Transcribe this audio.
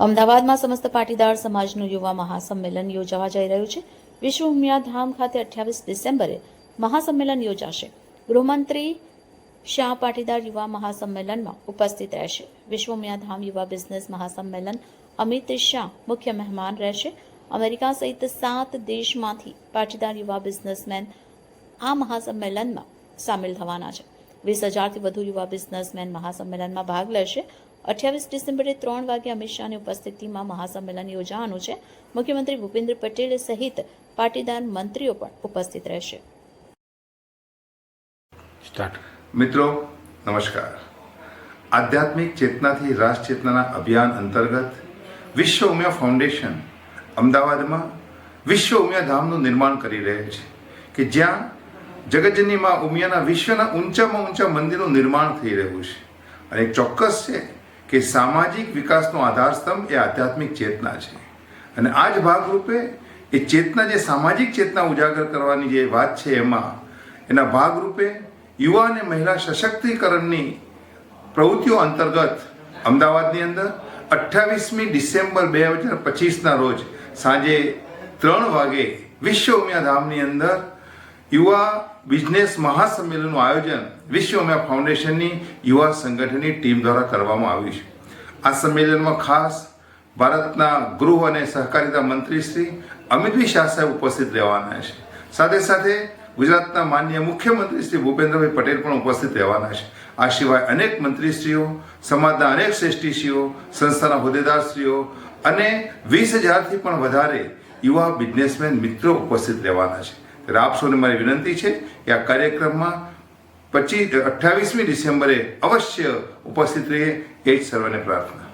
અમદાવાદમાં સમસ્ત પાટીદાર સમાજનું યુવા મહાસંમેલન યોજાવા જઈ રહ્યું છે. વિશ્વ ઉમિયાધામ ખાતે 28 ડિસેમ્બરે મહાસંમેલન યોજાશે. ગૃહમંત્રી શાહ પાટીદાર યુવા મહાસંમેલનમાં ઉપસ્થિત રહેશે. વિશ્વ ઉમિયાધામ યુવા બિઝનેસ મહાસંમેલન અમિત શાહ મુખ્ય મહેમાન રહેશે. અમેરિકા સહિત 7 દેશમાંથી પાટીદાર યુવા બિઝનેસમેન આ મહાસંમેલનમાં સામેલ થવાના છે. 20,000થી વધુ યુવા બિઝનેસમેન મહાસંમેલનમાં ભાગ લેશે. 28 ડિસેમ્બરે 3 વાગે અમિત શાહની ઉપસ્થિતિમાં મહાસંમેલન યોજાવાનું છે. મુખ્યમંત્રી ભૂપેન્દ્ર પટેલ સહિત પાટીદાર મંત્રીઓ પણ ઉપસ્થિત રહેશે. મિત્રો નમસ્કાર. આધ્યાત્મિક ચેતનાથી રાષ્ટ્ર ચેતનાના અભિયાન અંતર્ગત વિશ્વ ઉમિયા ફાઉન્ડેશન અમદાવાદમાં વિશ્વ ઉમિયા ધામનું નિર્માણ કરી રહ્યું છે કે જ્યાં જગતજનની માં ઉમિયાના વિશ્વના ઊંચામાં ઊંચા મંદિરનું નિર્માણ થઈ રહ્યું છે. અને ચોક્કસ છે કે સામાજિક વિકાસનો આધારસ્તંભ એ આધ્યાત્મિક ચેતના છે. અને આ જ ભાગરૂપે એ ચેતના જે સામાજિક ચેતના ઉજાગર કરવાની જે વાત છે એના ભાગરૂપે યુવા અને મહિલા સશક્તિકરણની પ્રવૃત્તિઓ અંતર્ગત અમદાવાદની અંદર 28મી ડિસેમ્બર 2025ના રોજ સાંજે 3 વાગે વિશ્વ ઉમિયા ધામની અંદર યુવા બિઝનેસ મહાસંમેલનનું આયોજન વિશ્વ ઉમિયા ફાઉન્ડેશનની યુવા સંગઠનની ટીમ દ્વારા કરવામાં આવ્યું છે. આ સંમેલનમાં ખાસ ભારતના ગૃહ અને સહકારિતા મંત્રી શ્રી અમિતભાઈ શાહ સાહેબ ઉપસ્થિત રહેવાના છે. સાથે સાથે ગુજરાતના માનનીય મુખ્યમંત્રી શ્રી ભૂપેન્દ્રભાઈ પટેલ પણ ઉપસ્થિત રહેવાના છે. આ સિવાય અનેક મંત્રીશ્રીઓ, સમાજના અનેક શ્રેષ્ઠીશ્રીઓ, સંસ્થાના હોદ્દેદારશ્રીઓ અને 20,000થી પણ વધારે યુવા બિઝનેસમેન મિત્રો ઉપસ્થિત રહેવાના છે. ત્યારે આપ સૌને મારી વિનંતી છે કે આ કાર્યક્રમમાં 28મી ડિસેમ્બરે અવશ્ય ઉપસ્થિત રહીએ એ જ સર્વને પ્રાર્થના.